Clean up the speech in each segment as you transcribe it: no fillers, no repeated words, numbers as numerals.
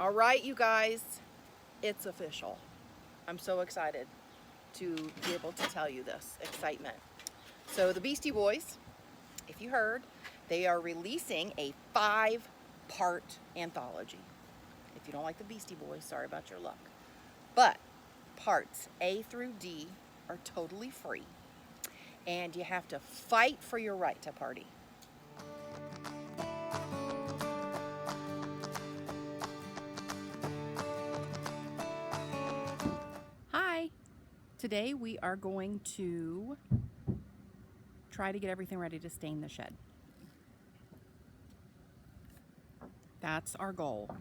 All right, you guys, it's official. I'm so excited to be able to tell you this excitement. So the Beastie Boys, if you heard, they are releasing a 5-part anthology. If you don't like the Beastie Boys, sorry about your luck. But parts A through D are totally free, and you have to fight for your right to party. Hi. Today we are going to try to get everything ready to stain the shed. That's our goal.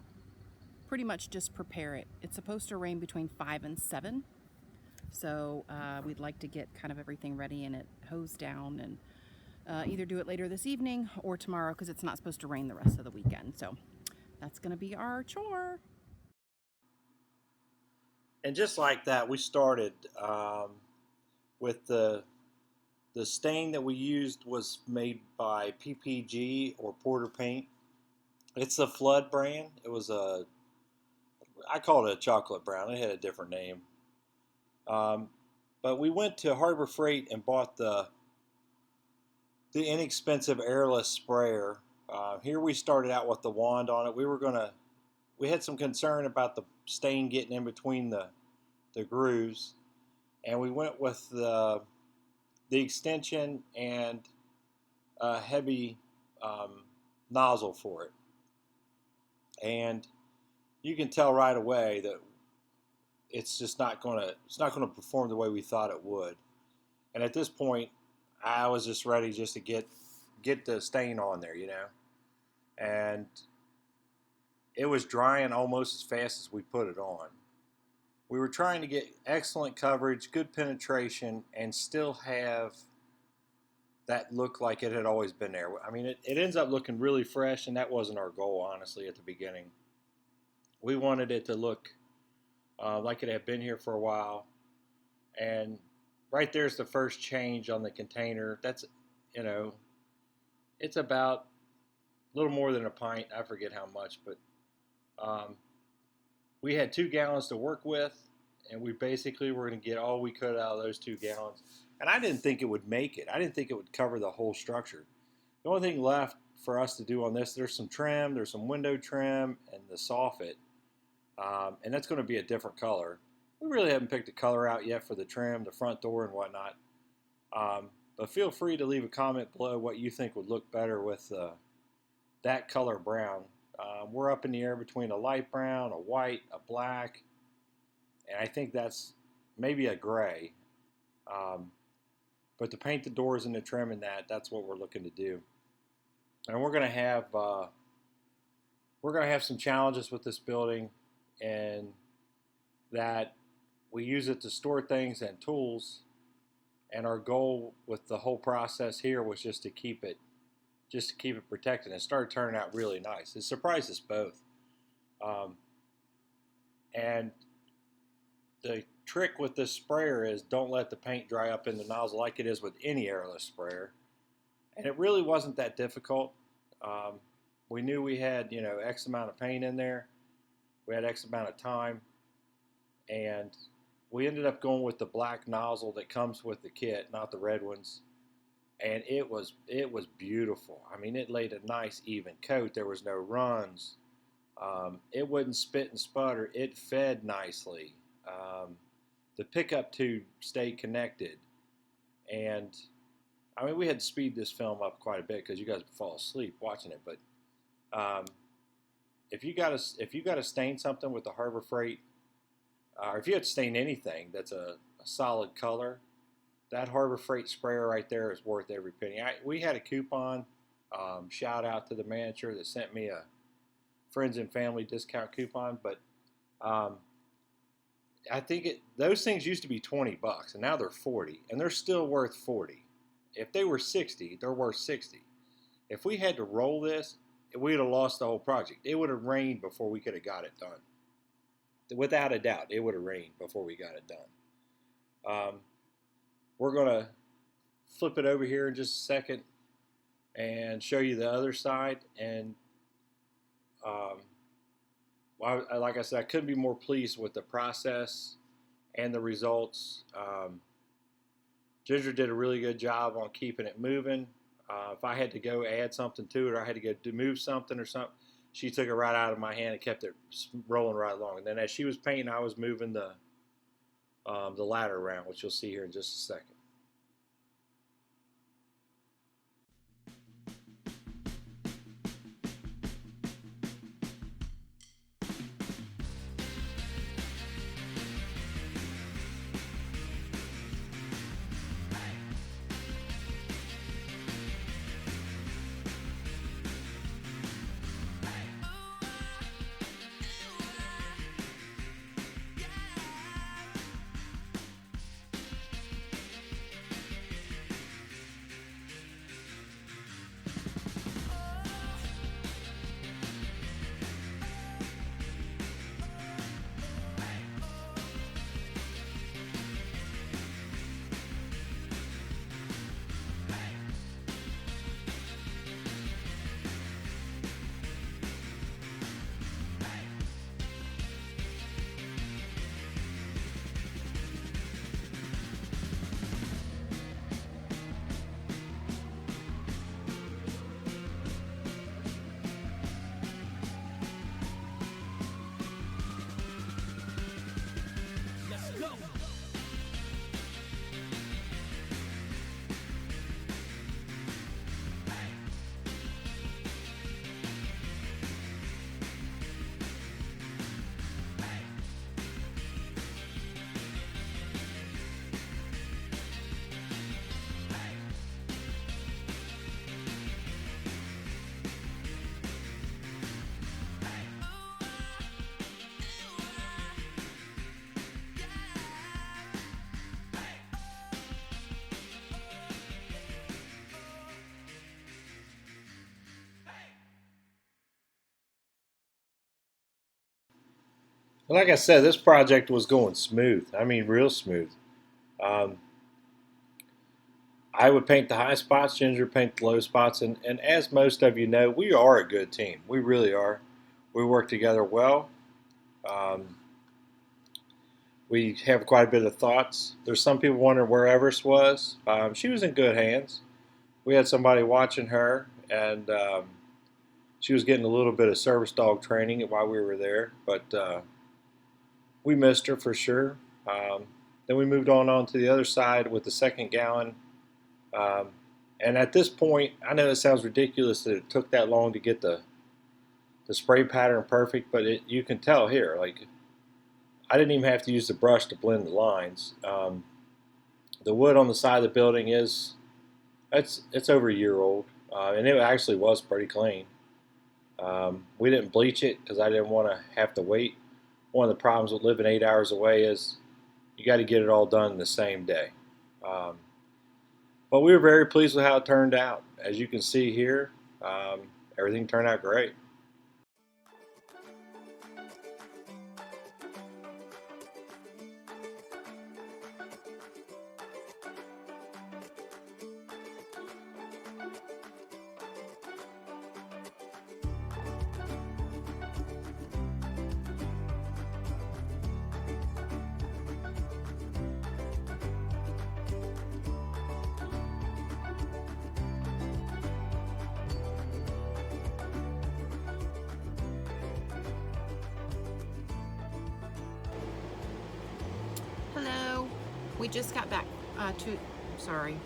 Pretty much just prepare it. It's supposed to rain between 5 and 7. So we'd like to get kind of everything ready and it hosed down and either do it later this evening or tomorrow because it's not supposed to rain the rest of the weekend. So that's going to be our chore. And just like that, we started with the stain that we used was made by PPG or Porter Paint. It's the Flood brand. It was I called it a chocolate brown. It had a different name. But we went to Harbor Freight and bought the inexpensive airless sprayer. Here we started out with the wand on it. We had some concern about the stain getting in between the grooves, and we went with the extension and a heavy nozzle for it. And you can tell right away that it's just not going to perform the way we thought it would. And at this point, I was just ready just to get the stain on there, and it was drying almost as fast as we put it on. We were trying to get excellent coverage, good penetration, and still have that look like it had always been there. I mean, it ends up looking really fresh, and that wasn't our goal, honestly, at the beginning. We wanted it to look like it had been here for a while. And right there's the first change on the container. That's, it's about a little more than a pint. I forget how much, but we had 2 gallons to work with, and we basically were going to get all we could out of those 2 gallons. And I didn't think it would make it. I didn't think it would cover the whole structure. The only thing left for us to do on this, there's some trim, there's some window trim, and the soffit. And that's going to be a different color. We really haven't picked a color out yet for the trim, the front door, and whatnot. But feel free to leave a comment below what you think would look better with that color brown. We're up in the air between a light brown, a white, a black, and I think that's maybe a gray. But to paint the doors and the trim and that's what we're looking to do. And we're going to have some challenges with this building, and that we use it to store things and tools. And our goal with the whole process here was just to keep it protected. It started turning out really nice. It surprised us both. And the trick with this sprayer is don't let the paint dry up in the nozzle like it is with any airless sprayer. And it really wasn't that difficult. We knew we had, X amount of paint in there. We had X amount of time. And we ended up going with the black nozzle that comes with the kit, not the red ones. And it was beautiful. I mean, it laid a nice even coat. There was no runs. It wouldn't spit and sputter. It fed nicely. The pickup tube stayed connected. And I mean, we had to speed this film up quite a bit because you guys would fall asleep watching it. But if you got to stain something with the Harbor Freight, or if you have to stain anything that's a solid color, that Harbor Freight sprayer right there is worth every penny. We had a coupon. Shout out to the manager that sent me a friends and family discount coupon. But I think those things used to be $20, and now they're $40, and they're still worth $40. If they were $60, they're worth $60. If we had to roll this, we'd have lost the whole project. It would have rained before we could have got it done. Without a doubt, it would have rained before we got it done. We're going to flip it over here in just a second and show you the other side. And like I said, I couldn't be more pleased with the process and the results. Ginger did a really good job on keeping it moving. If I had to go add something to it, or I had to go to move something or something, she took it right out of my hand and kept it rolling right along. And then as she was painting, I was moving the ladder around, which you'll see here in just a second. Like I said, this project was going smooth. I mean, real smooth. Um, I would paint the high spots, Ginger would paint the low spots, and as most of you know, we are a good team. We really are. We work together well. Um, we have quite a bit of thoughts. There's some people wondering where Everest was. She was in good hands. We had somebody watching her, and she was getting a little bit of service dog training while we were there, but we missed her for sure. Then we moved on to the other side with the second gallon. And at this point, I know it sounds ridiculous that it took that long to get the spray pattern perfect, but you can tell here, like, I didn't even have to use the brush to blend the lines. The wood on the side of the building it's over a year old, and it actually was pretty clean. We didn't bleach it because I didn't want to have to wait. One of the problems with living 8 hours away is you got to get it all done the same day. But we were very pleased with how it turned out. As you can see here, everything turned out great. Hello. We just got back sorry.